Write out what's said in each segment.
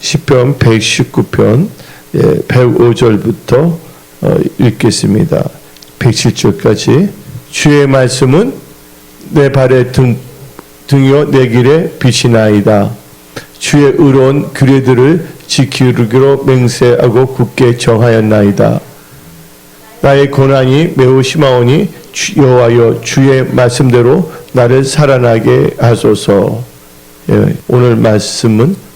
시편 119편 105절부터 읽겠습니다. 107절까지. 주의 말씀은 내 발의 등이요 내 길의 빛이나이다. 주의 의로운 규례들을 지키기로 맹세하고 굳게 정하였나이다. 나의 고난이 매우 심하오니 여호와여 주의 말씀대로 나를 살아나게 하소서. 오늘 말씀은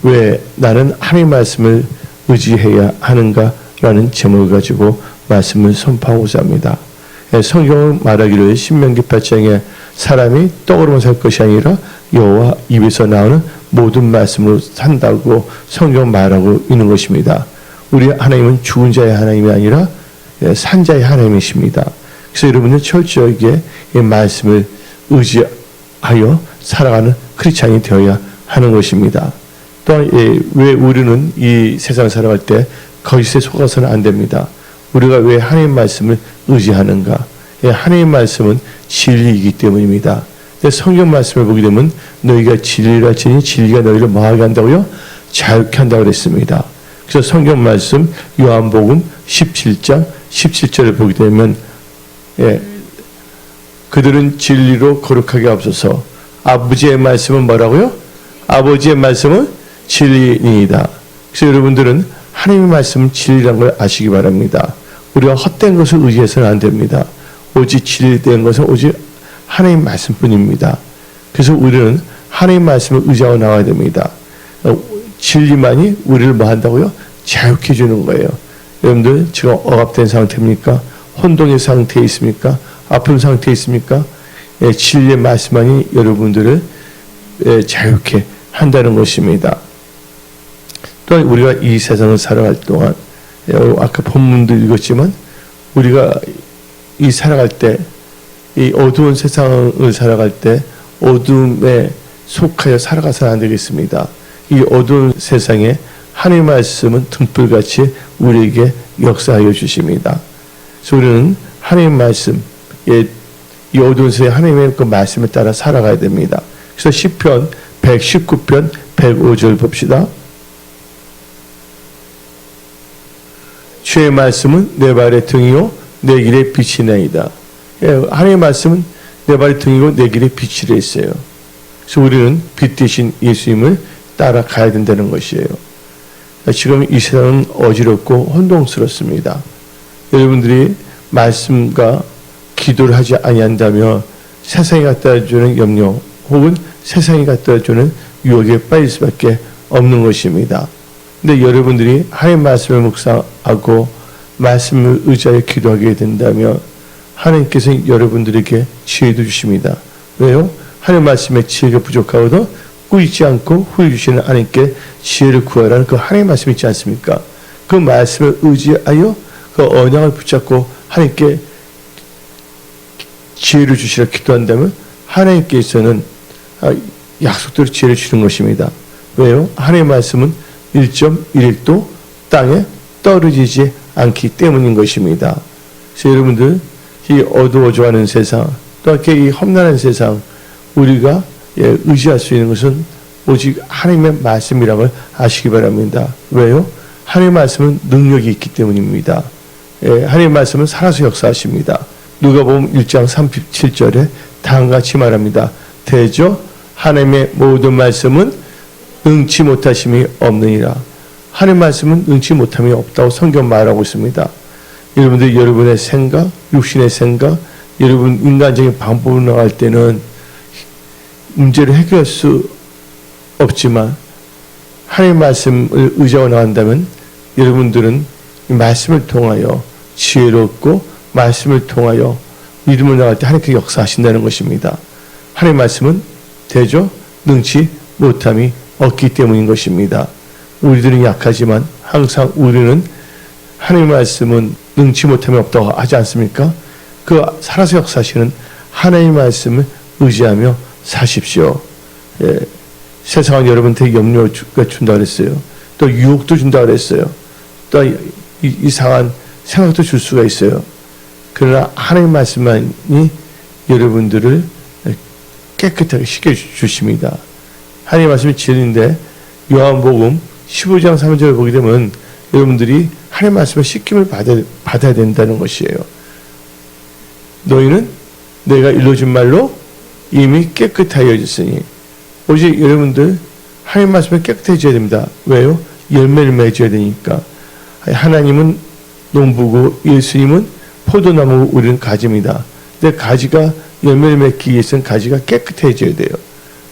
왜 나는 하나님 말씀을 의지해야 하는가라는 제목을 가지고 말씀을 선포하고자 합니다. 성경은 말하기를 신명기 8장에 사람이 떡으로만 살 것이 아니라 여호와 입에서 나오는 모든 말씀으로 산다고 성경 말하고 있는 것입니다. 우리 하나님은 죽은 자의 하나님이 아니라 산 자의 하나님이십니다. 그래서 여러분은 철저하게 이 말씀을 의지하여 살아가는 크리스찬이 되어야 하는 것입니다. 또한 왜 우리는 이 세상 살아갈 때 거짓에 속아서는 안 됩니다. 우리가 왜 하나님 말씀을 의지하는가? 하나님 말씀은 진리이기 때문입니다. 성경 말씀을 보게 되면 너희가 진리를 알지니 진리가 너희를 뭐하게 한다고요? 자유케 한다고 그랬습니다. 그래서 성경 말씀 요한복음 17장 17절을 보게 되면 그들은 진리로 거룩하게 하옵소서. 아버지의 말씀은 뭐라고요? 아버지의 말씀은 진리이다. 그래서 여러분들은 하나님의 말씀은 진리라는 걸 아시기 바랍니다. 우리가 헛된 것을 의지해서는 안 됩니다. 오직 진리된 것은 오직 하나님 말씀뿐입니다. 그래서 우리는 하나님 말씀을 의지하고 나와야 됩니다. 진리만이 우리를 뭐 한다고요? 자유케 해주는 거예요. 여러분들 지금 억압된 상태입니까? 혼돈의 상태에 있습니까? 아픈 상태에 있습니까? 진리의 말씀만이 여러분들을 자유케 한다는 것입니다. 또한 우리가 이 세상을 살아갈 동안 아까 본문도 읽었지만 우리가 이 살아갈 때 이 어두운 세상을 살아갈 때 어둠에 속하여 살아가서는 안 되겠습니다. 이 어두운 세상에 하나님의 말씀은 등불같이 우리에게 역사하여 주십니다. 그래서 우리는 하나님의 말씀, 이 어두운 세상에 하나님의 그 말씀에 따라 살아가야 됩니다. 그래서 시편 119편 105절 봅시다. 주의 말씀은 내 발의 등이요 내 길의 빛이나이다. 하나님의 말씀은 내 발의 등이고 내 길의 빛이라 했어요. 그래서 우리는 빛 대신 예수님을 따라가야 된다는 것이에요. 지금 이 세상은 어지럽고 혼동스럽습니다. 여러분들이 말씀과 기도를 하지 아니한다면 세상이 갖다주는 염려 혹은 세상이 갖다주는 유혹에 빠질 수밖에 없는 것입니다. 근데 여러분들이 하나님 말씀을 묵상하고 말씀을 의지하여 기도하게 된다면 하나님께서 여러분들에게 지혜도 주십니다. 왜요? 하나님 말씀에 지혜가 부족하고도 꾸짖지 않고 후회 주시는 하나님께 지혜를 구하라는 그 하나님 말씀이 있지 않습니까? 그 말씀을 의지하여 그 언약을 붙잡고 하나님께 지혜를 주시라 기도한다면 하나님께서는 약속대로 지혜를 주시는 것입니다. 왜요? 하나님의 말씀은 1.1획도 땅에 떨어지지 않기 때문인 것입니다. 그래서 여러분들 이 어두워져가는 세상 또 이렇게 이 험난한 세상 우리가 의지할 수 있는 것은 오직 하나님의 말씀이라는 걸 아시기 바랍니다. 왜요? 하나님의 말씀은 능력이 있기 때문입니다. 하나님의 말씀은 살아서 역사하십니다. 누가복음 1장 37절에 다음같이 말합니다. 대저 하나님의 모든 말씀은 능치 못하심이 없느니라. 하나님의 말씀은 능치 못함이 없다고 성경 말하고 있습니다. 여러분들 여러분의 생각, 육신의 생각, 여러분 인간적인 방법으로 나갈 때는 문제를 해결할 수 없지만 하나님의 말씀을 의지하고 나간다면 여러분들은 이 말씀을 통하여 지혜롭고 말씀을 통하여 믿음을 나갈 때 하나님께서 역사하신다는 것입니다. 하나님의 말씀은 대저 능치 못함이 없기 때문인 것입니다. 우리들은 약하지만 항상 우리는 하나님의 말씀은 능치 못함이 없다고 하지 않습니까? 그 살아서 역사하시는 하나님의 말씀을 의지하며 사십시오. 세상은 여러분한테 염려가 준다고 그랬어요. 또 유혹도 준다고 그랬어요. 또 이상한 생각도 줄 수가 있어요. 그러나 하나님의 말씀만이 여러분들을 깨끗하게 씻겨주십니다. 하나님의 말씀이 진리인데 요한복음 15장 3절을 보게 되면 여러분들이 하나님의 말씀을 씻김을 받아야 된다는 것이에요. 너희는 내가 일러준 말로 이미 깨끗하여졌으니. 오직 여러분들 하나님 말씀을 깨끗해져야 됩니다. 왜요? 열매를 맺어야 되니까. 하나님은 농부고 예수님은 포도나무고 우리는 가지입니다. 근데 가지가 열매를 맺기 위해서는 가지가 깨끗해져야 돼요.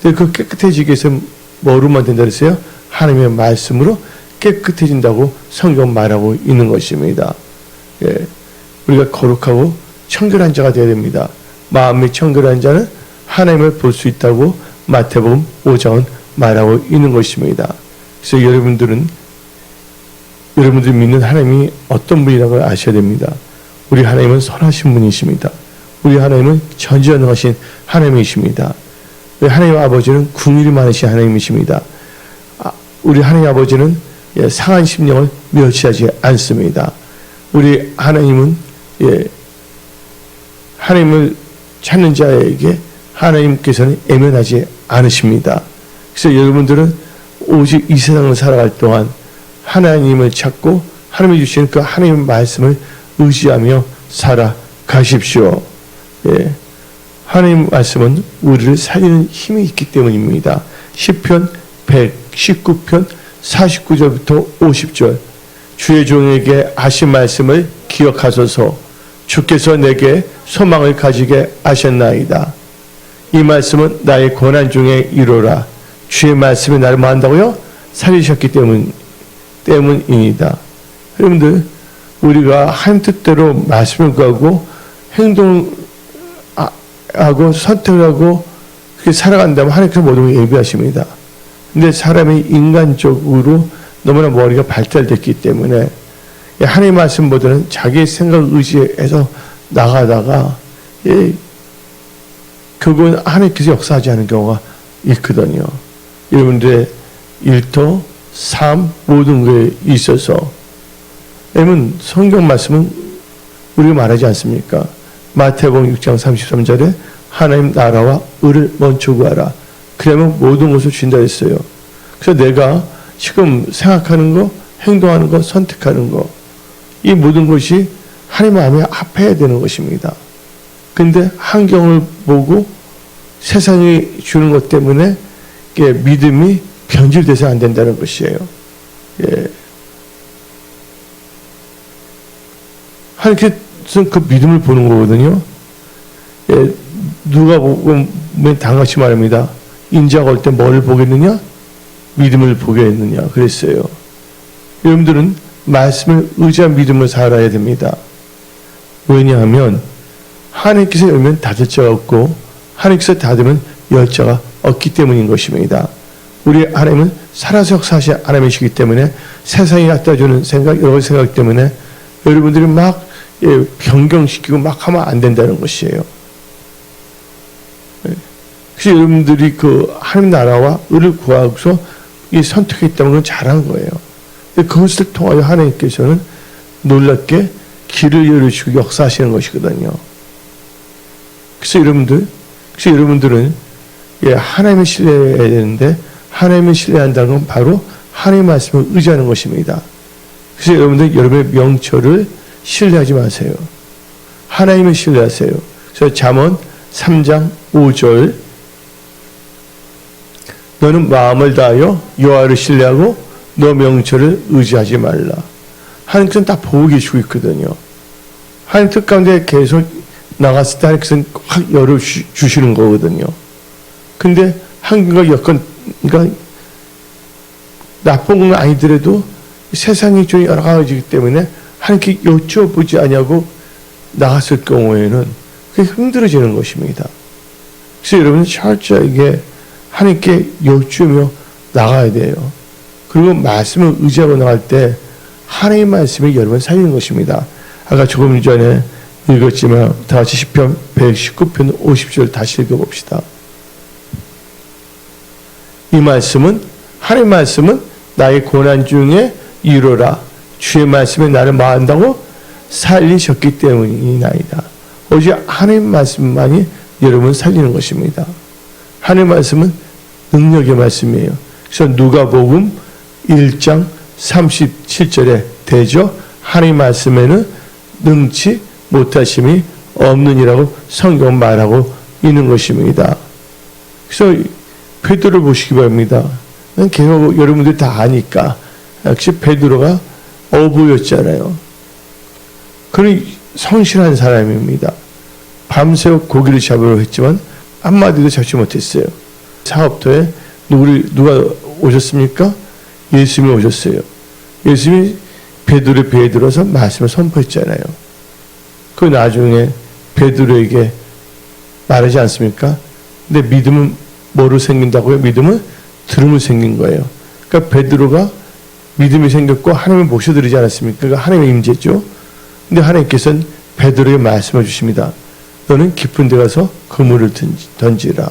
근데 그 깨끗해지기 위해서는 뭐로만 된다 그랬어요? 하나님의 말씀으로 깨끗해진다고 성경 말하고 있는 것입니다. 예. 우리가 거룩하고 청결한 자가 되어야 됩니다. 마음이 청결한 자는 하나님을 볼 수 있다고 마태복음 5장은 말하고 있는 것입니다. 그래서 여러분들이 믿는 하나님이 어떤 분이라는 걸 아셔야 됩니다. 우리 하나님은 선하신 분이십니다. 우리 하나님은 전지전능하신 하나님이십니다. 우리 하나님 아버지는 긍휼이 많으신 하나님이십니다. 우리 하나님 아버지는 상한 심령을 멸시하지 않습니다. 우리 하나님은 하나님을 찾는 자에게 하나님께서는 애면하지 않으십니다. 그래서 여러분들은 오직 이 세상을 살아갈 동안 하나님을 찾고 하나님이 주시는 그 하나님의 말씀을 의지하며 살아가십시오. 예. 하나님 말씀은 우리를 살리는 힘이 있기 때문입니다. 시편 119편 49절부터 50절. 주의 종에게 하신 말씀을 기억하소서. 주께서 내게 소망을 가지게 하셨나이다. 이 말씀은 나의 고난 중에 이루라. 주의 말씀이 나를 뭐 한다고요? 살리셨기 때문입니다. 여러분들, 우리가 하나님 뜻대로 말씀을 구하고 행동하고 선택을 하고 그렇게 살아간다면 하나님께서 모든 걸 예비하십니다. 근데 사람이 인간적으로 너무나 머리가 발달됐기 때문에 하나님의 말씀보다는 자기의 생각을 의지해서 나가다가 결국은 하나님께서 역사하지 않은 경우가 있거든요. 여러분들의 일터, 삶, 모든 것에 있어서. 왜냐면 성경 말씀은 우리가 말하지 않습니까? 마태복음 6장 33절에 하나님 나라와 의를 먼저 구하라. 그러면 모든 것을 주신다 했어요. 그래서 내가 지금 생각하는 거, 행동하는 거, 선택하는 거, 이 모든 것이 하나님 마음에 합해야 되는 것입니다. 근데 환경을 보고 세상이 주는 것 때문에 믿음이 변질돼서 안 된다는 것이에요. 예. 하나님께서는 그 믿음을 보는 거거든요. 예. 누가 보면 당같이 말합니다. 인자가 올 때 뭘 보겠느냐? 믿음을 보겠느냐? 그랬어요. 여러분들은 말씀을 의지한 믿음을 살아야 됩니다. 왜냐하면 하나님께서 열면 닫을 자가 없고 하나님께서 닫으면 열 자가 없기 때문인 것입니다. 우리 하나님은 살아서 역사하신 하나님이시기 때문에 세상이 갖다 주는 생각, 여러 가지 생각 때문에 여러분들이 막 변경시키고 막 하면 안 된다는 것이에요. 그래서 여러분들이 그 하나님 나라와 의를 구하고서 이 선택했다는 건 잘한 거예요. 그것을 통하여 하나님께서는 놀랍게 길을 열어주시고 역사하시는 것이거든요. 그래서 여러분들은 하나님을 신뢰해야 되는데 하나님을 신뢰한다는 건 바로 하나님의 말씀을 의지하는 것입니다. 그래서 여러분들 여러분의 명철을 신뢰하지 마세요. 하나님을 신뢰하세요. 그래서 잠언 3장 5절 너는 마음을 다하여 여호와를 신뢰하고 너 명철을 의지하지 말라. 하나님께서는 다 보고 계시고 있거든요. 하나님 뜻 가운데 계속 나갔을 때 하나님께서는 확 열어주시는 거거든요. 근데 한국과 여건, 그러니까 나쁜 건 아니더라도 세상이 좀 여러 가지이기 때문에 하나님께 여쭤보지 않냐고 나갔을 경우에는 그게 힘들어지는 것입니다. 그래서 여러분은 철저하게 하나님께 여쭈며 나가야 돼요. 그리고 말씀을 의지하고 나갈 때 하나님의 말씀이 여러분 살리는 것입니다. 아까 조금 전에 읽었지만 다 같이 시편 119편 50절 다시 읽어봅시다. 이 말씀은 하나님의 말씀은 나의 고난 중에 이루라. 주의 말씀에 나를 마한다고 살리셨기 때문이나이다. 오직 하나님의 말씀만이 여러분 살리는 것입니다. 하나님의 말씀은 능력의 말씀이에요. 그래서 누가복음 1장 37절에 되죠. 하나님 말씀에는 능치 못하심이 없느니라고 성경은 말하고 있는 것입니다. 그래서 베드로를 보시기 바랍니다. 계속 여러분들이 다 아니까 역시 베드로가 어부였잖아요. 그는 성실한 사람입니다. 밤새워 고기를 잡으려 했지만 한마디도 잡지 못했어요. 사업터에 누가 오셨습니까? 예수님이 오셨어요. 예수님이 베드로의 배에 들어서 말씀을 선포했잖아요. 그 나중에 베드로에게 말하지 않습니까? 근데 믿음은 뭐로 생긴다고요? 믿음은 들음으로 생긴 거예요. 그러니까 베드로가 믿음이 생겼고 하나님을 모셔드리지 않았습니까? 그러니까 하나님의 임재죠. 근데 하나님께서는 베드로에게 말씀해 주십니다. 너는 깊은 데 가서 그물을 던지라.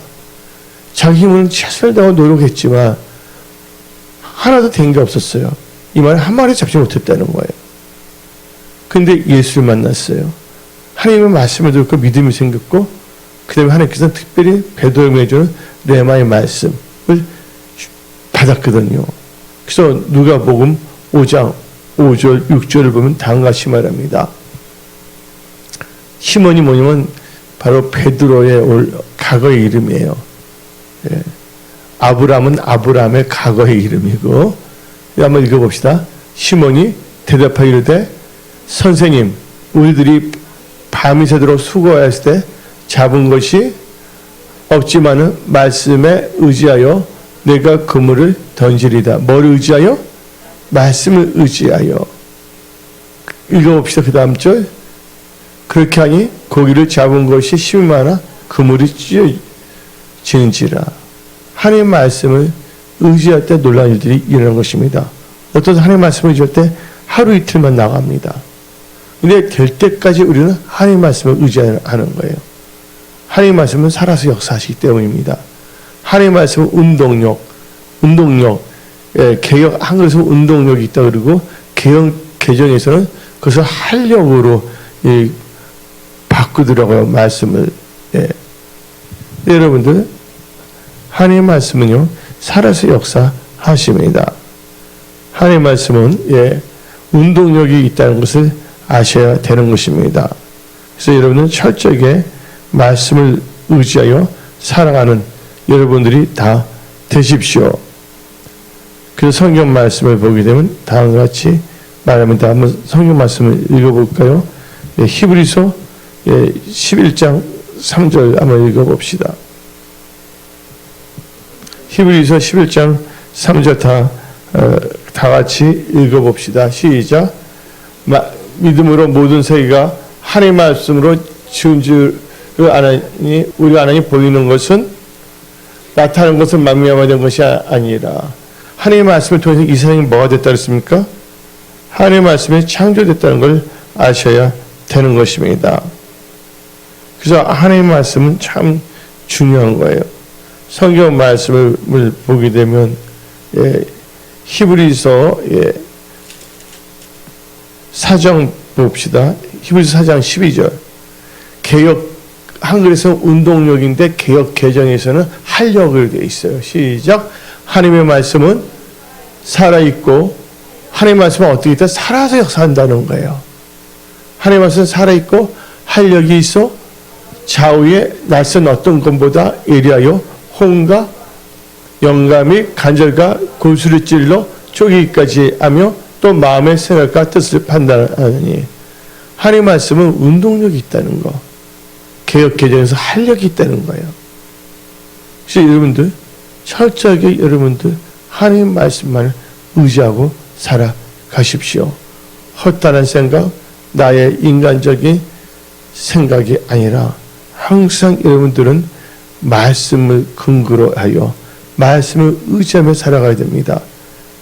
자기 힘은 최선을 다하고 노력했지만 하나도 된 게 없었어요. 이 말은 한 마리 잡지 못했다는 거예요. 근데 예수를 만났어요. 하나님의 말씀을 듣고 믿음이 생겼고 그 다음에 하나님께서는 특별히 베드로에게 주는 레마의 말씀을 받았거든요. 그래서 누가복음 5장 5절 6절을 보면 다음과 같이 말합니다. 시몬이 뭐냐면 바로 베드로의 과거의 이름이에요. 예. 아브람은 아브람의 과거의 이름이고, 한번 읽어봅시다. 시몬이 대답하기를 선생님, 우리들이 밤이 새도록 수고하였을 때 잡은 것이 없지만은 말씀에 의지하여 내가 그물을 던지리다. 뭘 의지하여? 말씀을 의지하여. 읽어봅시다. 그 다음 절. 그렇게 하니 고기를 잡은 것이 10만나 그물이 찢어지는지라. 하나님의 말씀을 의지할 때 놀라운 일들이 일어나는 것입니다. 어떤 하나님의 말씀을 의지할 때 하루 이틀만 나갑니다. 근데 될 때까지 우리는 하나님의 말씀을 의지하는 거예요. 하나님의 말씀은 살아서 역사하시기 때문입니다. 하나님의 말씀은 운동력, 개혁, 한글에서 운동력이 있다 그러고, 개혁 개정에서는 그것을 활력으로 바꾸더라고요, 말씀을. 예. 여러분들, 하나님의 말씀은요, 살아서 역사하십니다. 하나님의 말씀은, 운동력이 있다는 것을 아셔야 되는 것입니다. 그래서 여러분은 철저하게 말씀을 의지하여 살아가는 여러분들이 다 되십시오. 그래서 성경 말씀을 보게 되면 다음과 같이 말합니다. 한번 성경 말씀을 읽어볼까요? 히브리서 11장 3절 한번 읽어봅시다. 히브리서 11장 3절 다 같이 읽어봅시다. 시작. 믿음으로 모든 세계가 하나님의 말씀으로 지은 줄을 아나니 우리 하나님 보이는 것은 나타나는 것은 만미암아 된 것이 아니라 하나님의 말씀을 통해서 이 세상이 뭐가 됐다 그랬습니까? 하나님의 말씀이 창조됐다는 걸 아셔야 되는 것입니다. 그래서 하나님의 말씀은 참 중요한 거예요. 성경 말씀을 보게 되면 히브리서 4장 봅시다. 히브리서 4장 12절. 개역 한글에서 운동력인데 개역 개정에서는 활력을 되어 있어요. 시작. 하나님의 말씀은 살아있고 하나님의 말씀은 어떻게 있다? 살아서 역사한다는 거예요. 하나님의 말씀은 살아있고 활력이 있어 좌우에 낯선 어떤 것보다 예리하여 혼과 영감이 간절과 골수를 찔러 쪼개기까지 하며 또 마음의 생각과 뜻을 판단하니 하나님의 말씀은 운동력이 있다는 거. 개혁 개정에서 활력이 있다는 거예요. 그래서 여러분들 철저하게 여러분들 하나님 말씀만을 의지하고 살아가십시오. 헛다른 생각, 나의 인간적인 생각이 아니라 항상 여러분들은 말씀을 근거로 하여 말씀을 의지하며 살아가야 됩니다.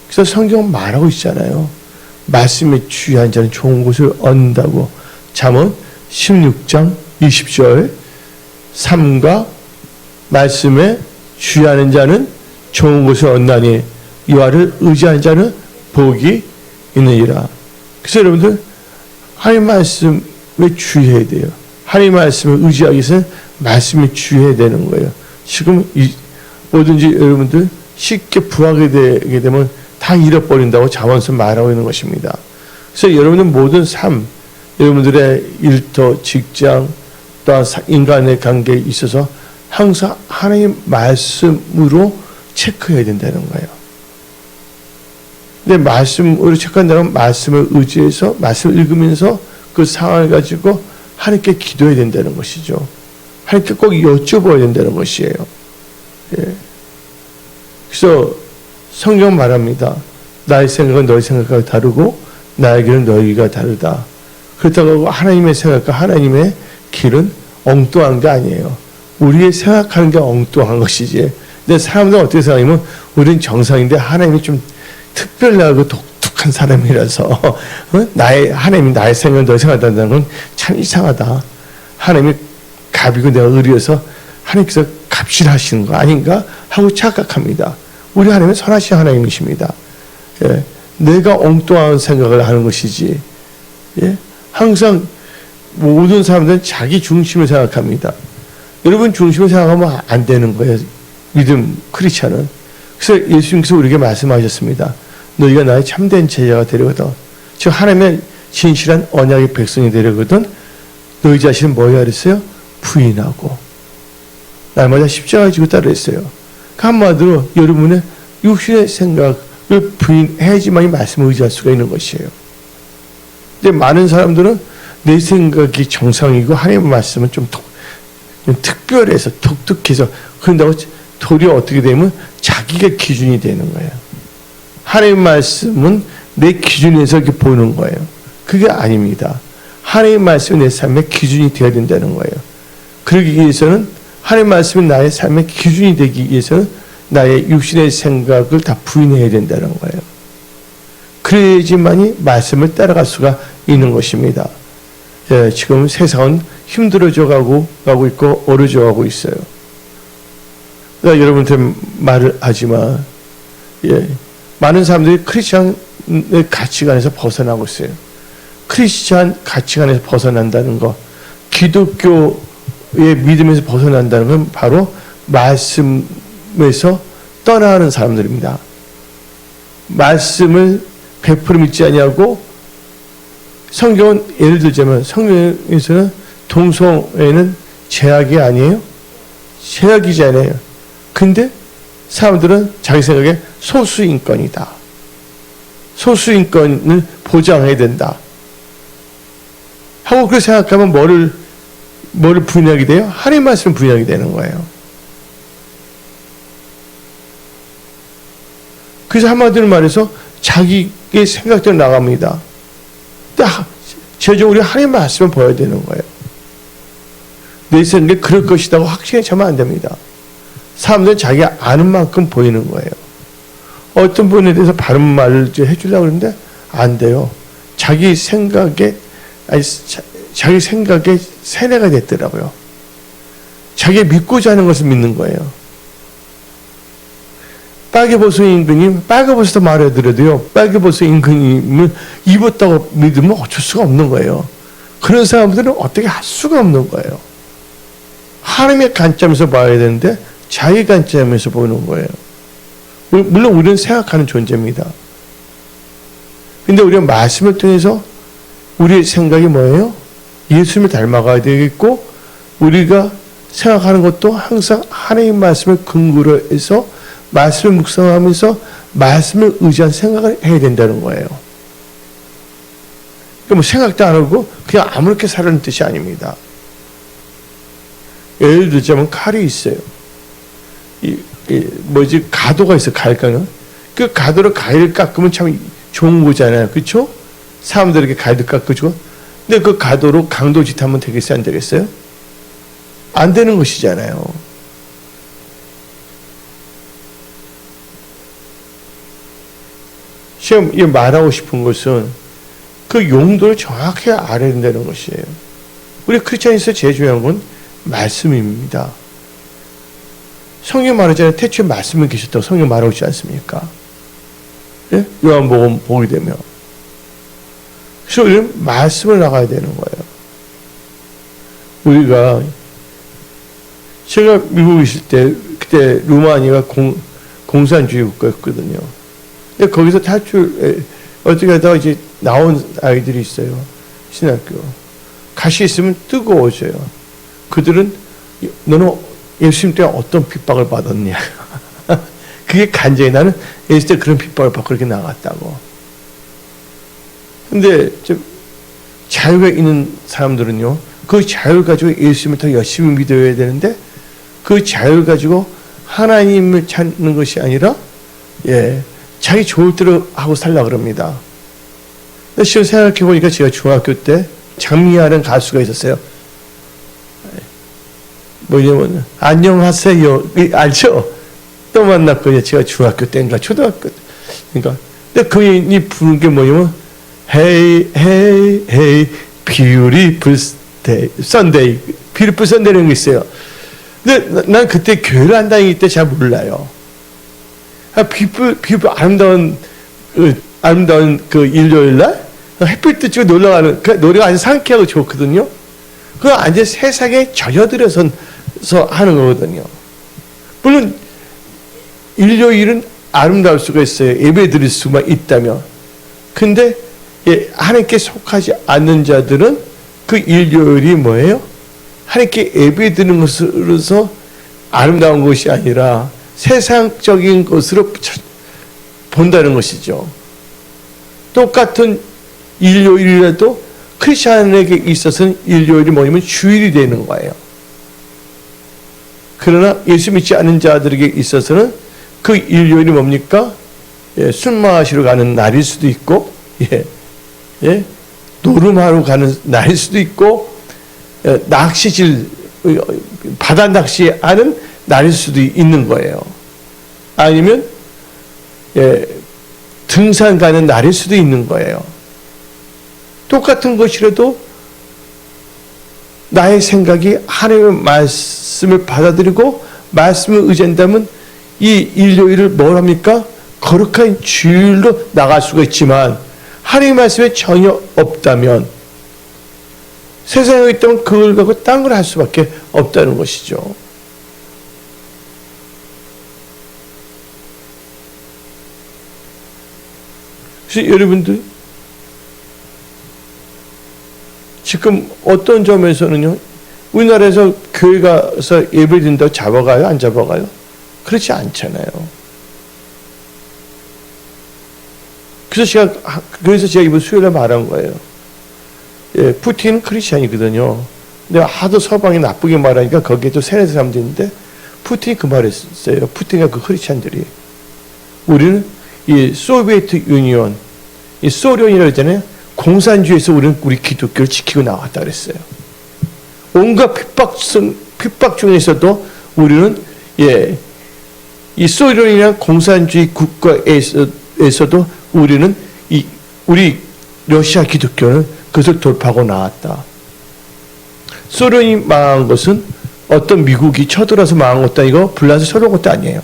그래서 성경은 말하고 있잖아요. 말씀에 주의한 자는 좋은 것을 얻는다고. 잠언 16장 20절 삶과 말씀에 주의하는 자는 좋은 것을 얻나니 여호와를 의지하는 자는 복이 있느니라. 그래서 여러분들 하나님 말씀에 주의해야 돼요. 하나님 말씀을 의지하기 위해서는 말씀에 주의해야 되는 거예요. 지금 뭐든지 여러분들 쉽게 부하게 되게 되면 다 잃어버린다고 자원서 말하고 있는 것입니다. 그래서 여러분의 모든 삶, 여러분들의 일터, 직장, 또한 인간의 관계에 있어서 항상 하나님의 말씀으로 체크해야 된다는 거예요. 근데 말씀으로 체크한다면 말씀을 의지해서 말씀을 읽으면서 그 상황을 가지고 하나님께 기도해야 된다는 것이죠. 하나님께 꼭 여쭤봐야 된다는 것이에요. 예. 그래서 성경 말합니다. 나의 생각은 너의 생각과 다르고 나의 길은 너희가 다르다. 그렇다고 하나님의 생각과 하나님의 길은 엉뚱한 게 아니에요. 우리의 생각하는 게 엉뚱한 것이지. 근데 사람들은 어떻게 생각하면 우리는 정상인데 하나님이 좀 특별하고 독특한 사람이라서 하나님이 나의 생각은 너의 생각과 다르다는 건 참 이상하다. 하나님이 갑이고 내가 을이어서 하나님께서 갑질하시는 거 아닌가 하고 착각합니다. 우리 하나님은 선하신 하나님이십니다. 예. 내가 엉뚱한 생각을 하는 것이지. 예. 항상 모든 사람들은 자기 중심을 생각합니다. 여러분 중심을 생각하면 안 되는 거예요. 믿음 크리스찬은. 그래서 예수님께서 우리에게 말씀하셨습니다. 너희가 나의 참된 제자가 되려거든. 즉 하나님의 진실한 언약의 백성이 되려거든. 너희 자신은 뭐야 그랬어요? 부인하고 날마다 십자가를 지고 따르랬어요. 그 한마디로 여러분의 육신의 생각을 부인해야지만이 말씀을 의지할 수가 있는 것이에요. 근데 많은 사람들은 내 생각이 정상이고 하나님의 말씀은 좀 특별해서 독특해서 그런다고 도리어 어떻게 되면 자기가 기준이 되는 거예요. 하나님의 말씀은 내 기준에서 이렇게 보는 거예요. 그게 아닙니다. 하나님의 말씀이 내 삶의 기준이 되어야 된다는 거예요. 그러기 위해서는 하나님의 말씀이 나의 삶의 기준이 되기 위해서는 나의 육신의 생각을 다 부인해야 된다는 거예요. 그래야지만이 말씀을 따라갈 수가 있는 것입니다. 예, 지금 세상은 힘들어져 가고 있고 어려져 가고 있어요. 내가 여러분한테 말을 하지만 예, 많은 사람들이 크리스천의 가치관에서 벗어나고 있어요. 크리스천 가치관에서 벗어난다는 것, 기독교의 믿음에서 벗어난다는 건 바로 말씀에서 떠나는 사람들입니다. 말씀을 100% 믿지 아니하고 성경은 예를 들자면 성경에서는 동성애는 죄악이 아니에요? 죄악이잖아요. 근데 사람들은 자기 생각에 소수인권이다. 소수인권을 보장해야 된다. 하고 그렇게 생각하면 뭐를 부인하게 돼요? 하나님 말씀을 부인하게 되는 거예요. 그래서 한마디로 말해서 자기의 생각대로 나갑니다. 최종적으로 하나님 말씀을 보여야 되는 거예요. 내 생각에 그럴 것이라고 확신에 차면 안 됩니다. 사람들은 자기가 아는 만큼 보이는 거예요. 어떤 분에 대해서 바른 말을 해주려고 그러는데 안 돼요. 자기 생각에 세뇌가 됐더라고요. 자기가 믿고자 하는 것을 믿는 거예요. 빨개보수 임금님, 빨개보수도 말해드려도요, 빨개보수 임금님을 입었다고 믿으면 어쩔 수가 없는 거예요. 그런 사람들은 어떻게 할 수가 없는 거예요. 하나님의 관점에서 봐야 되는데, 자기 관점에서 보는 거예요. 물론 우리는 생각하는 존재입니다. 근데 우리가 말씀을 통해서 우리의 생각이 뭐예요? 예수님을 닮아가야 되겠고, 우리가 생각하는 것도 항상 하나님의 말씀을 근거로 해서 말씀을 묵상하면서 말씀을 의지한 생각을 해야 된다는 거예요. 그러니까 뭐 생각도 안 하고 그냥 아무렇게 살라는 뜻이 아닙니다. 예를 들자면 칼이 있어요. 가도가 있어요. 갈까는. 그 가도로 가위를 깎으면 참 좋은 거잖아요. 그렇죠? 사람들에게 가위를 깎아주고. 근데 그 가도로 강도짓 하면 되겠어요? 안 되겠어요? 안 되는 것이잖아요. 지금 말하고 싶은 것은 그 용도를 정확히 알아야 된다는 것이에요. 우리 크리스천에서 제일 중요한 건 말씀입니다. 성경 말하잖아요. 태초에 말씀이 계셨다고 성경 말하고 있지 않습니까? 예? 요한복음 보게 되면. 그래서 우리는 말씀을 나가야 되는 거예요. 우리가 제가 미국에 있을 때 그때 루마니아가 공산주의 국가였거든요. 근데 거기서 어떻게 하다가 이제 나온 아이들이 있어요. 신학교. 가시 있으면 뜨거워져요. 그들은 너는 예수님 때문에 어떤 핍박을 받았냐. 그게 간절히 나는 예수 때 그런 핍박을 받고 그렇게 나갔다고. 근데 자유가 있는 사람들은요, 그 자유를 가지고 예수님을 더 열심히 믿어야 되는데, 그 자유를 가지고 하나님을 찾는 것이 아니라, 자기 좋을 대로 하고 살라 그럽니다. 근데 지금 생각해 보니까 제가 중학교 때 장미아라는 가수가 있었어요. 뭐냐면, 안녕하세요. 알죠? 또 만났거든요. 제가 중학교 때인가, 초등학교 때. 그러니까, 근데 그분이 부른 게 뭐냐면, Hey, hey, hey, beautiful Sunday. beautiful Sunday라는 게 있어요. 근데 난 그때 교회를 안 다니기 때문에 잘 몰라요. 아름다운 그 일요일 날 햇빛 뜨고 놀러 가는 그 노래가 아주 상쾌하고 좋거든요. 그거 완전 세상에 젖어들어서 하는 거거든요. 물론 일요일은 아름다울 수가 있어요. 예배 드릴 수만 있다면. 근데 하나님께 속하지 않는 자들은 그 일요일이 뭐예요? 하나님께 예배 드리는 것으로서 아름다운 것이 아니라 세상적인 것으로 본다는 것이죠. 똑같은 일요일이라도 크리스천에게 있어서는 일요일이 뭐냐면 주일이 되는 거예요. 그러나 예수 믿지 않는 자들에게 있어서는 그 일요일이 뭡니까? 술 마시러 가는 날일 수도 있고, 노름하러 가는 날일 수도 있고, 낚시질, 바다 낚시하는 날일 수도 있는 거예요. 아니면, 등산 가는 날일 수도 있는 거예요. 똑같은 것이라도 나의 생각이 하나님의 말씀을 받아들이고 말씀을 의지한다면 이 일요일을 뭘 합니까? 거룩한 주일로 나갈 수가 있지만 하나님의 말씀에 전혀 없다면 세상에 있다면 그걸 갖고 딴 걸 할 수밖에 없다는 것이죠. 그래서 여러분들 지금 어떤 점에서는요, 우리나라에서 교회 가서 예배 드린다고 잡아가요? 안 잡아가요? 그렇지 않잖아요. 그래서 제가 이번 수요일에 말한 거예요. 푸틴은 크리스찬이거든요. 근데 하도 서방이 나쁘게 말하니까 거기에 또 세뇌된 사람들이 있는데, 푸틴이 그 말을 했어요. 푸틴과 그 크리스찬들이. 우리는 이 소비에트 유니온, 이 소련이라고 했잖아요. 공산주의에서 우리는 우리 기독교를 지키고 나왔다 그랬어요. 온갖 핍박 중에서도 우리는 이 소련이나 공산주의 국가에서도 우리는 우리 러시아 기독교는 그것을 돌파하고 나왔다. 소련이 망한 것은 어떤 미국이 쳐들어서 망한 것도 아니고 불나서 쳐들어온 것도 아니에요.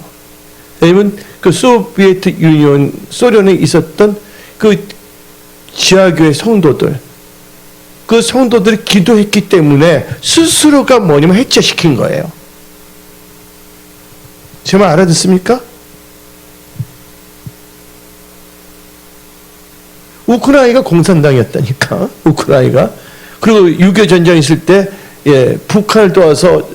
왜냐하면 그 소비에트 유니온, 소련에 있었던 그 지하교회 성도들, 그 성도들이 기도했기 때문에 스스로가 뭐냐면 해체시킨 거예요. 제 말 알아듣습니까? 우크라이나가 공산당이었다니까. 우크라이나가. 그리고 6.25 전쟁 있을 때 북한을 도와서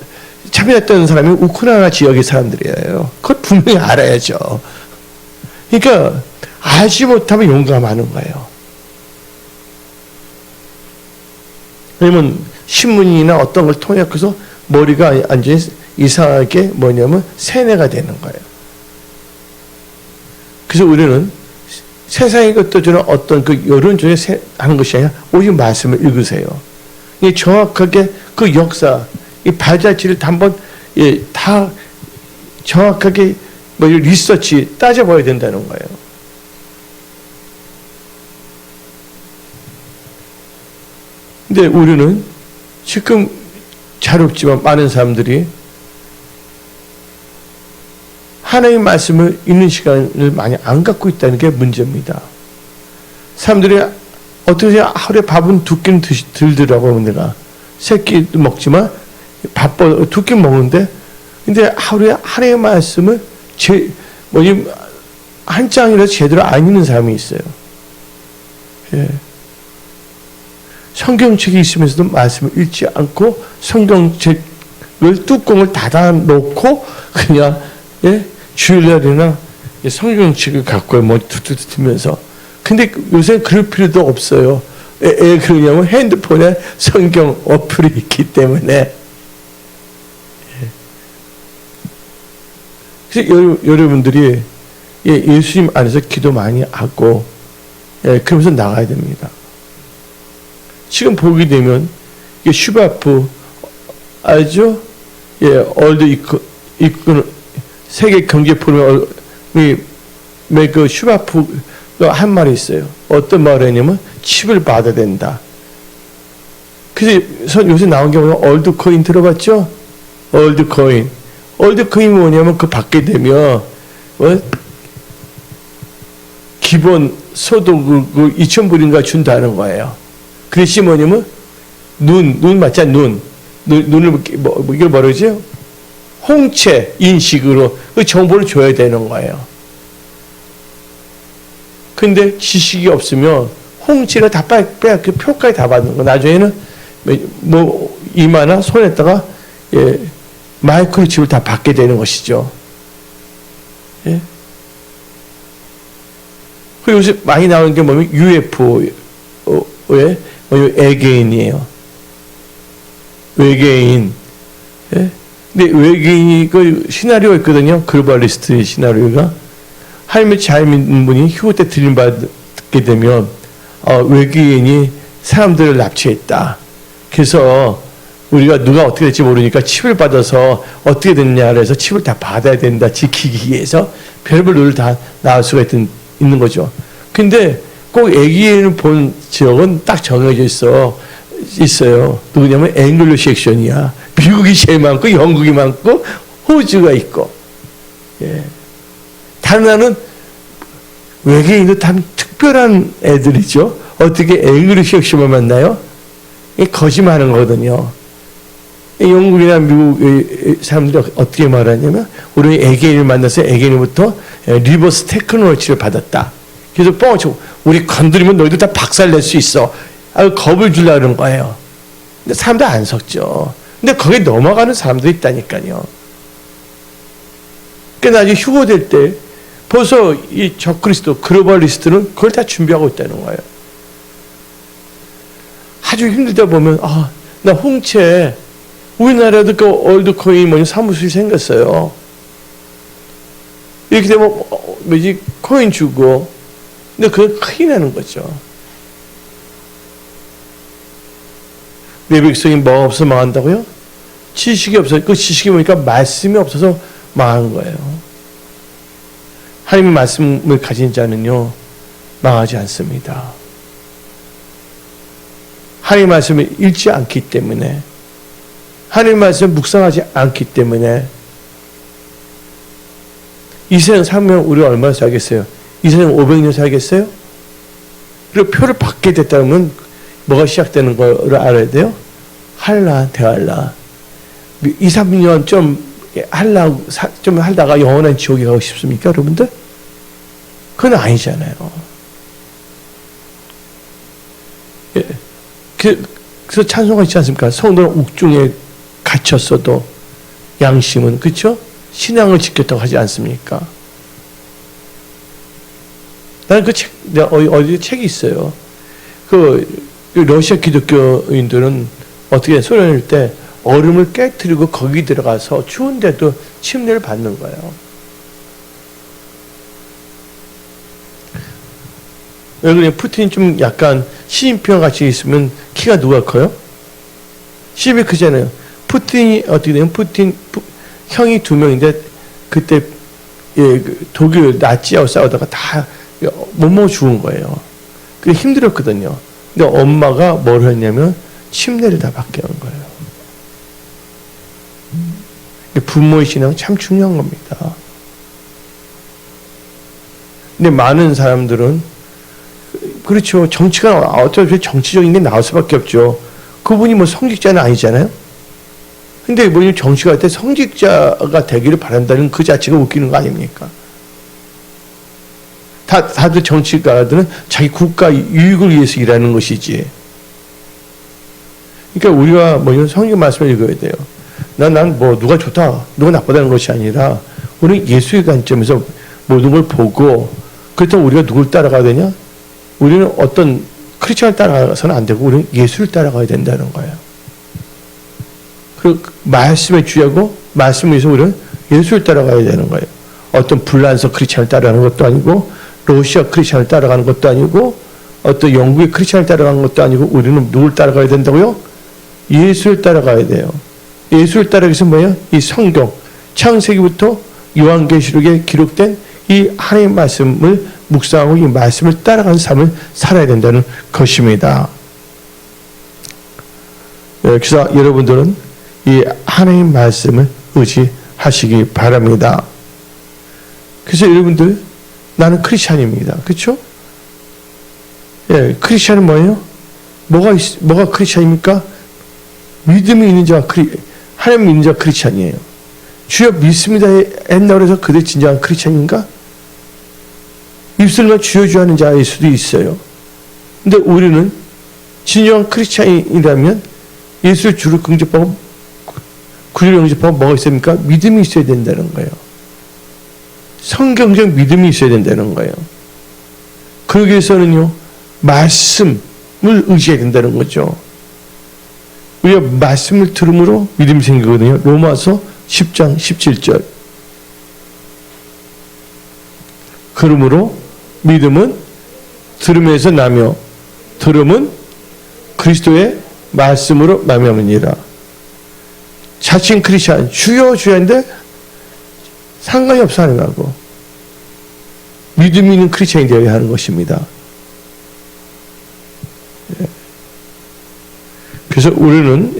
참여했던 사람이 우크라이나 지역의 사람들이에요. 그걸 분명히 알아야죠. 그러니까 알지 못하면 용감하는 거예요. 왜냐면 신문이나 어떤 걸 통해서 머리가 완전히 이상하게 뭐냐면 세뇌가 되는 거예요. 그래서 우리는 세상의 것도 저는 어떤 그 여론조에 하는 것이 아니라 오직 말씀을 읽으세요. 정확하게 그 역사, 이 발자취를 한번 다 정확하게 리서치 따져봐야 된다는 거예요. 근데 우리는 지금 잘 없지만 많은 사람들이 하나님의 말씀을 읽는 시간을 많이 안 갖고 있다는 게 문제입니다. 사람들이 어떻게 하루에 밥은 2끼는 들더라고요. 내가 3끼도 먹지만 바빠 2끼 먹는데 근데 하루에 하나님의 말씀을 한 장이라도 제대로 안 읽는 사람이 있어요. 예. 성경책이 있으면서도 말씀을 읽지 않고 성경책을 뚜껑을 닫아놓고 그냥 예? 주일날이나 성경책을 갖고 뭐 두드리면서 근데 요새 그럴 필요도 없어요. 그러냐면 핸드폰에 성경 어플이 있기 때문에 그래서 여러분들이 예수님 안에서 기도 많이 하고 그러면서 나가야 됩니다. 지금 보게 되면 슈바프 알죠? 월드 이코노 세계 경제 포럼이 그 슈바프가 한 말이 있어요. 어떤 말을 했냐면 칩을 받아야 된다. 그래서 요새 나온 게 뭐냐? 올드코인 들어봤죠? 올드코인. 올드코인이 뭐냐면 그 받게 되면 기본 소득을 2,000불인가 준다는 거예요. 그 대신 뭐냐면 눈 맞자 눈을 이걸 뭐라 그러죠? 홍채 인식으로 그 정보를 줘야 되는 거예요. 근데 지식이 없으면 홍채가 다 그 표까지 다 받는 거. 나중에는 뭐 이마나 손에다가 마이크로칩을 다 받게 되는 것이죠. 예? 그 요새 많이 나오는 게 뭐냐면 UFO의 외계인이에요. 외계인. 예? 근데 외계인이 그 시나리오가 있거든요. 글로벌리스트 시나리오가. 하나님을 잘 믿는 분이 휴거 때 들림받게 되면 외계인이 사람들을 납치했다. 그래서 우리가 누가 어떻게 될지 모르니까 칩을 받아서 어떻게 됐냐를 해서 칩을 다 받아야 된다. 지키기 위해서 별별 룰을 다 나올 수가 있는 거죠. 근데 꼭 애기를 본 지역은 딱 정해져 있어요. 누구냐면 앵글로 섹션이야. 미국이 제일 많고 영국이 많고 호주가 있고. 예. 다른 나라는 외계인도 참 특별한 애들이죠. 어떻게 앵글로 섹션을 만나요? 거짓말하는 거거든요. 영국이나 미국 사람들이 어떻게 말하냐면 우리 애기인을 만나서 애기인부터 리버스 테크놀로지를 받았다. 그래서 뻥치고 우리 건드리면 너희들 다 박살낼 수 있어. 겁을 주려고 그러는 거예요. 근데 사람들 안 섞죠. 근데 거기에 넘어가는 사람도 있다니까요. 그러니까 나중에 휴거될 때 벌써 이 적그리스도 글로벌리스트는 그걸 다 준비하고 있다는 거예요. 아주 힘들다 보면 나 홍채 우리나라도 그 올드코인 사무실이 생겼어요. 이렇게 되면 뭐지 코인 주고 근데 그걸 큰일 나는 거죠. 내 백성이 뭐가 없어서 망한다고요? 지식이 없어서 그 지식이 보니까 말씀이 없어서 망한 거예요. 하나님의 말씀을 가진 자는요 망하지 않습니다. 하나님의 말씀을 읽지 않기 때문에 하나님의 말씀을 묵상하지 않기 때문에 이 세상 살면 우리가 얼마나 살겠어요? 이 세상 500년 살겠어요? 그리고 표를 받게 됐다면 뭐가 시작되는 걸 알아야 돼요? 할라 대할라 2, 3년 좀 하다가 영원한 지옥에 가고 싶습니까 여러분들? 그건 아니잖아요. 예. 그래서 찬송가 있지 않습니까? 성도는 옥중에 갇혔어도 양심은 그렇죠? 신앙을 지켰다고 하지 않습니까? 나는 그 책, 어디 책이 있어요. 그 러시아 기독교인들은 어떻게 소련일 때 얼음을 깨뜨리고 거기 들어가서 추운데도 침례를 받는 거예요. 왜 그래? 푸틴이 좀 약간 시진핑 같이 있으면 키가 누가 커요? 시진핑 크잖아요. 푸틴이 어떻게 되면 형이 2명인데 그때 독일 나치하고 싸우다가 다 못 먹어 죽은 거예요. 그게 힘들었거든요. 근데 엄마가 뭘 했냐면 침례를 다 받게 한 거예요. 부모의 신앙 참 중요한 겁니다. 근데 많은 사람들은 그렇죠. 정치가 어차피 정치적인 게 나올 수밖에 없죠. 그분이 뭐 성직자는 아니잖아요. 근데 뭐 정치가 할 때 성직자가 되기를 바란다는 그 자체가 웃기는 거 아닙니까? 다들 정치가들은 자기 국가 유익을 위해서 일하는 것이지. 그러니까 우리가 뭐 이런 성경 말씀을 읽어야 돼요. 난 뭐 누가 좋다, 누가 나쁘다는 것이 아니라 우리는 예수의 관점에서 모든 걸 보고, 그렇다고 우리가 누굴 따라가야 되냐? 우리는 어떤 크리스천을 따라가서는 안 되고 우리는 예수를 따라가야 된다는 거예요. 그 말씀에 주의하고 말씀을 위해서 우리는 예수를 따라가야 되는 거예요. 어떤 불란서 크리스천을 따라가는 것도 아니고 러시아 크리스천을 따라가는 것도 아니고 어떤 영국의 크리스천을 따라가는 것도 아니고 우리는 누굴 따라가야 된다고요? 예수를 따라가야 돼요. 예수를 따라가기 위해서 뭐예요? 이 성경, 창세기부터 요한계시록에 기록된 이 하나님의 말씀을 묵상하고 이 말씀을 따라가는 삶을 살아야 된다는 것입니다. 그래서 여러분들은 이 하나님의 말씀을 의지하시기 바랍니다. 그래서 여러분들, 나는 크리스찬입니다. 그렇죠? 예, 크리스찬은 뭐예요? 뭐가 크리스찬입니까? 믿음이 있는 자가 하나님 믿는 자가 크리스찬이에요. 주여 믿습니다 했나고 해서 그들 진정한 크리스찬인가? 입술만 주여 주여 하는 자일 수도 있어요. 근데 우리는 진정한 크리스찬이라면 예수를 주로 영접하고 구주를 영접하고 뭐가 있습니까? 믿음이 있어야 된다는 거예요. 성경적 믿음이 있어야 된다는 거예요. 그러기 위해서는요, 말씀을 의지해야 된다는 거죠. 우리가 말씀을 들음으로 믿음이 생기거든요. 로마서 10장 17절. 그러므로 믿음은 들음에서 나며 들음은 그리스도의 말씀으로 말미암으니라. 자칭 크리스찬 주여 주여인데 상관이 없어 하는 거고 믿음이 있는 크리스찬이 되어야 하는 것입니다. 예. 그래서 우리는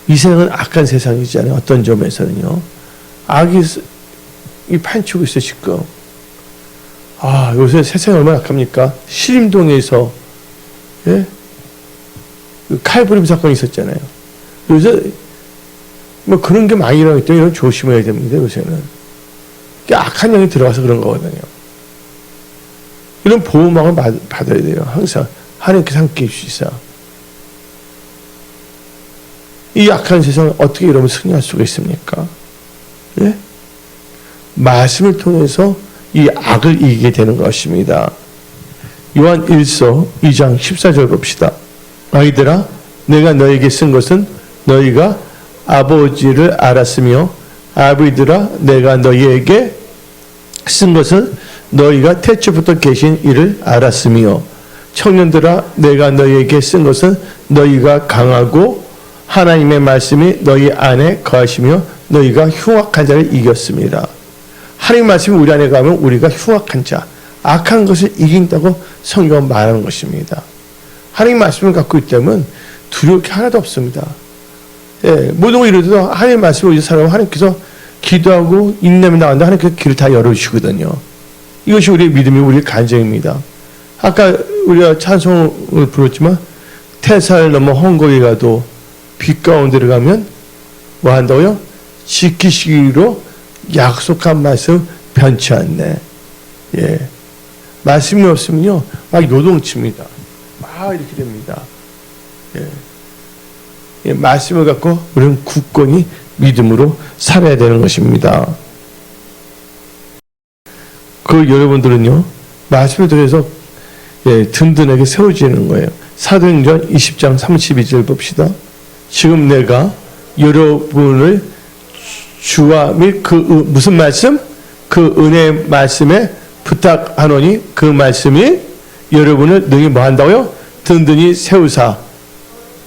이 세상은 악한 세상이잖아요. 어떤 점에서는요. 악이 판치고 있어요, 지금. 요새 세상이 얼마나 악합니까? 신림동에서, 예? 칼부림 사건이 있었잖아요. 요새, 뭐 그런 게 많이 일어나기 때문에 이런 조심해야 됩니다, 요새는. 악한 영이 들어가서 그런 거거든요. 이런 보호막을 받아야 돼요, 항상. 하나님께서 함께 해주시사. 이 악한 세상을 어떻게 여러분 승리할 수가 있습니까? 예? 말씀을 통해서 이 악을 이기게 되는 것입니다. 요한 1서 2장 14절 봅시다. 아이들아, 내가 너에게 쓴 것은 너희가 아버지를 알았으며 아버지들아, 내가 너희에게 쓴 것은 너희가 태초부터 계신 이를 알았으며 청년들아, 내가 너희에게 쓴 것은 너희가 강하고 하나님의 말씀이 너희 안에 거하시며 너희가 흉악한 자를 이겼습니다. 하나님의 말씀이 우리 안에 가면 우리가 흉악한 자, 악한 것을 이긴다고 성경은 말하는 것입니다. 하나님의 말씀을 갖고 있다면 두려울 게 하나도 없습니다. 예, 모든 걸 이루어도 하나님의 말씀을 위해서 살아가면 하나님께서 기도하고 인내하면 나간다. 하나님께서 길을 다 열어주시거든요. 이것이 우리의 믿음이 우리의 간증입니다. 아까 우리가 찬송을 부르지만 태사를 넘어 헝거리 가도 빛 가운데를 가면 뭐 한다고요? 지키시기로 약속한 말씀 변치 않네. 예. 말씀이 없으면요, 막 요동칩니다. 막 이렇게 됩니다. 예. 예, 말씀을 갖고 우리는 굳건히 믿음으로 살아야 되는 것입니다. 여러분들은요, 말씀을 통해서 든든하게 세워지는 거예요. 사도행전 20장 32절 봅시다. 지금 내가 여러분을 주와 및 무슨 말씀? 그 은혜의 말씀에 부탁하노니 그 말씀이 여러분을 능히 뭐 한다고요? 든든히 세우사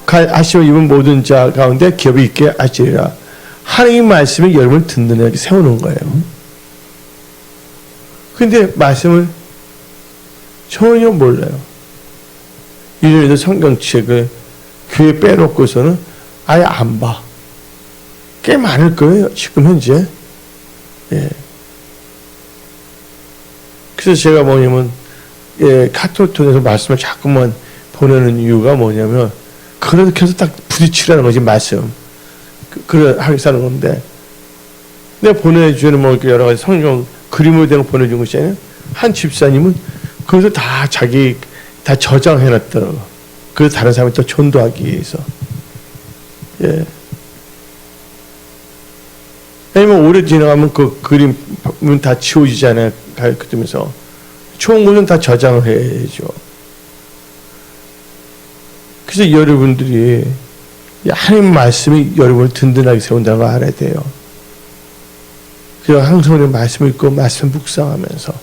하시면 입은 모든 자 가운데 기업이 있게 하시리라. 하나님의 말씀이 여러분을 든든하게 세우는 거예요. 근데 말씀을 전혀 몰라요. 이전에도 성경책을 교회 빼놓고서는 아예 안 봐. 꽤 많을 거예요, 지금 현재. 예. 그래서 제가 뭐냐면, 카톡 통해서 말씀을 자꾸만 보내는 이유가 뭐냐면, 그래도 계속 딱 부딪히라는 거지, 말씀. 그래, 하게 사는 건데, 내가 보내주는 뭐 여러 가지 성경 그림으로 된 거 보내준 것이잖아요. 한 집사님은 그것을 다 다 저장해놨더라고. 그래서 다른 사람이 또 전도하기 위해서. 예. 왜냐면 오래 지나가면 그 그림은 다 지워지잖아요. 그러면서 좋은 것은 다 저장을 해야죠. 그래서 여러분들이 하나님 말씀이 여러분을 든든하게 세운다는 걸 알아야 돼요. 그래서 항상 우리 말씀 읽고 말씀 묵상하면서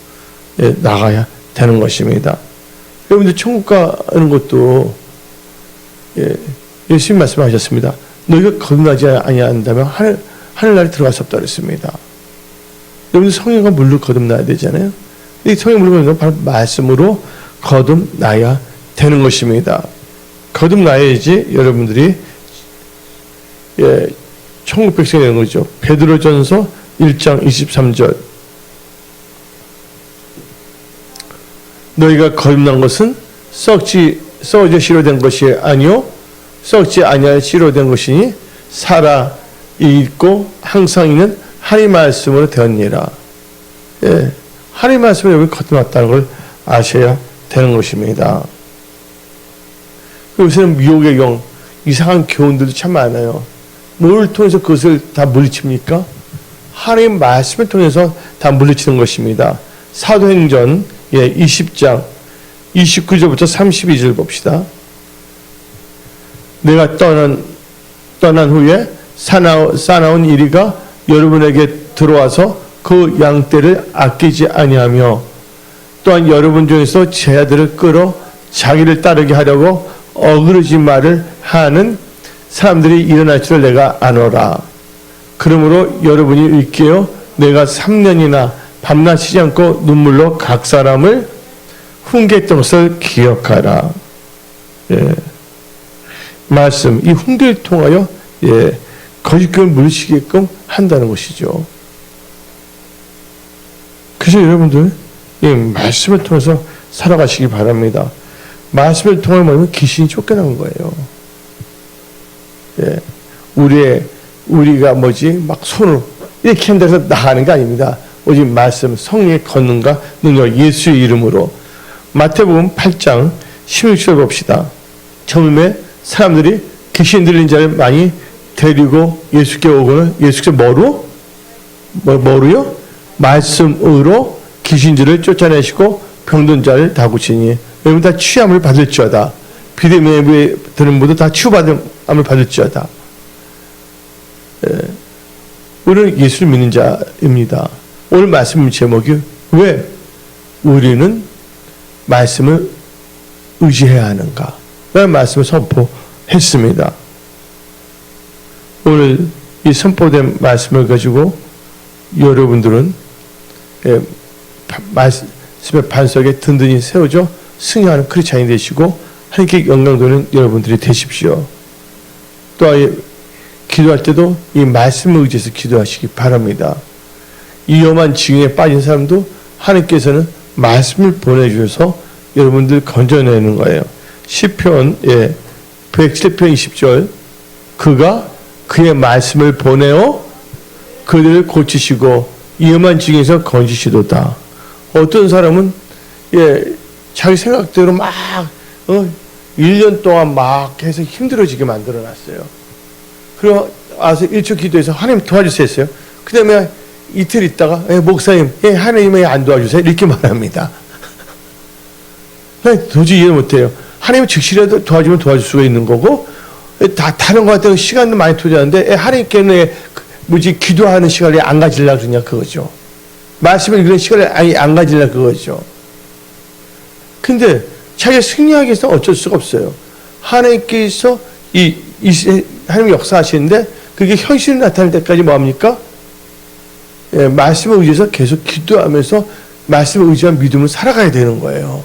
나가야 되는 것입니다. 여러분들 천국 가는 것도 예수님 말씀하셨습니다. 너희가 거듭나지 아니한다면 하늘나라에 들어갈 수 없다 그랬습니다. 여러분들 성령과 물로 거듭나야 되잖아요. 이 성령 물로 거듭나는 건 바로 말씀으로 거듭나야 되는 것입니다. 거듭나야지 여러분들이 천국 백성이 되는 거죠. 베드로전서 1장 23절 너희가 거듭난 것은 썩어져 씨로 된 것이 아니요 썩지 아니할 씨로 된 것이니 살아 있고 항상 있는 하나님 말씀으로 되었니라. 하나님 말씀을 여기 거듭났다는 걸 아셔야 되는 것입니다. 요새는 미혹의 영, 이상한 교훈들도 참 많아요. 뭘 통해서 그것을 다 물리칩니까? 하나님 말씀을 통해서 다 물리치는 것입니다. 사도행전 20장 29절부터 32절 봅시다. 내가 떠난 후에 사나운 이리가 여러분에게 들어와서 그 양떼를 아끼지 아니하며 또한 여러분 중에서 제 아들을 끌어 자기를 따르게 하려고 어그러진 말을 하는 사람들이 일어날 줄을 내가 아노라. 그러므로 여러분이 일깨어 내가 3년이나 밤낮 쉬지 않고 눈물로 각 사람을 훈계했던 것을 기억하라. 말씀, 이 훈계를 통하여 거짓을 물으시게끔 한다는 것이죠. 그래서 여러분들 이 말씀을 통해서 살아가시기 바랍니다. 말씀을 통하면 귀신이 쫓겨나는 거예요. 우리가 막 손을 이렇게 한다 해서 나가는 게 아닙니다. 오직 말씀, 성령의 권능과 능력, 예수의 이름으로. 마태복음 8장 16절 봅시다. 처음에 사람들이 귀신 들린 자를 많이 데리고 예수께 오고는 예수께서 뭐로요? 말씀으로 귀신들을 쫓아내시고 병든 자를 다 고치니 여러분 다 취함을 받을지어다. 비대면에 드는 모두 다 치유받음을 받을지어다. 우리는 예수를 믿는 자입니다. 오늘 말씀 제목이 왜 우리는 말씀을 의지해야 하는가? 라는 말씀을 선포했습니다. 오늘 이 선포된 말씀을 가지고 여러분들은 말씀의 반석에 든든히 세워져 승리하는 크리스찬이 되시고 하나님께 영광 돌리는 여러분들이 되십시오. 또한 기도할 때도 이 말씀을 의지해서 기도하시기 바랍니다. 위험한 지경에 빠진 사람도 하나님께서는 말씀을 보내주셔서 여러분들 건져내는 거예요. 시편 107편 20절 그가 그의 말씀을 보내어 그들을 고치시고 위험한 지경에서 건지시도다. 어떤 사람은 자기 생각대로 막 1년 동안 막 해서 힘들어지게 만들어놨어요. 그리고 와서 1초 기도해서 하나님 도와주세요 했어요. 그 다음에 이틀 있다가 목사님 하나님이 안 도와주세요 이렇게 말합니다. 도저히 이해 못해요. 하나님은 즉시라도 도와주면 도와줄 수가 있는 거고 다른 것 같은 시간도 많이 투자하는데 하나님께는 기도하는 시간이 안 가지려고 그러냐 그거죠. 말씀을 읽는 시간이 안 가지려고 그거죠. 근데 자기가 승리하기 위해서 어쩔 수가 없어요. 하나님께서 하나님 역사하시는데 그게 현실이 나타날 때까지 뭐합니까? 말씀을 의지해서 계속 기도하면서 말씀을 의지한 믿음을 살아가야 되는 거예요.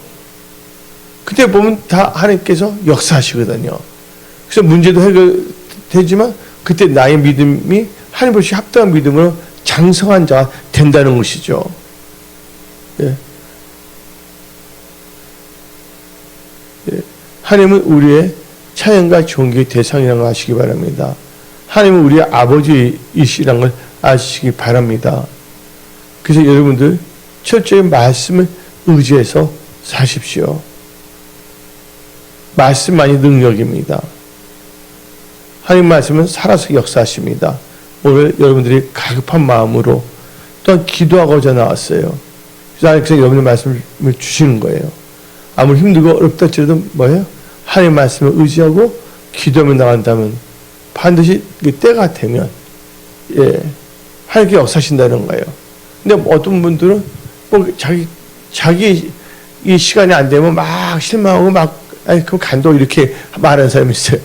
그때 보면 다 하나님께서 역사하시거든요. 그래서 문제도 해결되지만 그때 나의 믿음이 하나님 보시 합당한 믿음으로 장성한 자가 된다는 것이죠. 하나님은 우리의 찬양과 존귀의 대상이라는 걸 아시기 바랍니다. 하나님은 우리의 아버지이시라는 걸 아시기 바랍니다. 그래서 여러분들 철저히 말씀을 의지해서 사십시오. 말씀만이 능력입니다. 하나님 말씀은 살아서 역사하십니다. 오늘 여러분들이 가급한 마음으로 또한 기도하고자 나왔어요. 그래서 여러분의 말씀을 주시는 거예요. 아무리 힘들고 어렵다 할지라도 뭐예요? 하나님 말씀을 의지하고 기도하며 나간다면 반드시 때가 되면 하나님께 역사하신다는 거예요. 근데 어떤 분들은 뭐 자기 이 시간이 안 되면 막 실망하고 그럼 간도 이렇게 말하는 사람이 있어요.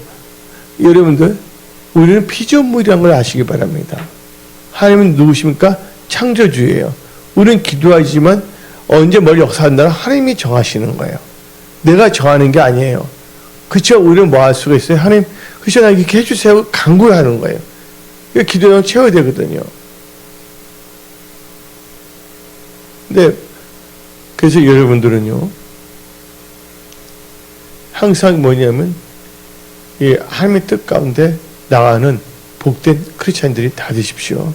여러분들, 우리는 피조물이라는 걸 아시기 바랍니다. 하나님은 누구십니까? 창조주예요. 우리는 기도하지만 언제 뭘 역사한다는 하나님이 정하시는 거예요. 내가 정하는 게 아니에요. 그쵸? 우리는 뭐 할 수가 있어요? 하나님, 그쵸? 나 이렇게 해주세요. 간구하는 거예요. 기도는 채워야 되거든요. 근데, 그래서 여러분들은요, 항상 뭐냐면, 이 하나님의 뜻 가운데 나가는 복된 크리스찬들이 다 되십시오.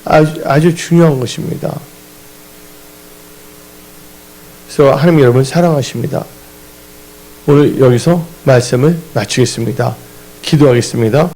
아주 중요한 것입니다. 그래서 하나님 여러분 사랑하십니다. 오늘 여기서 말씀을 마치겠습니다. 기도하겠습니다.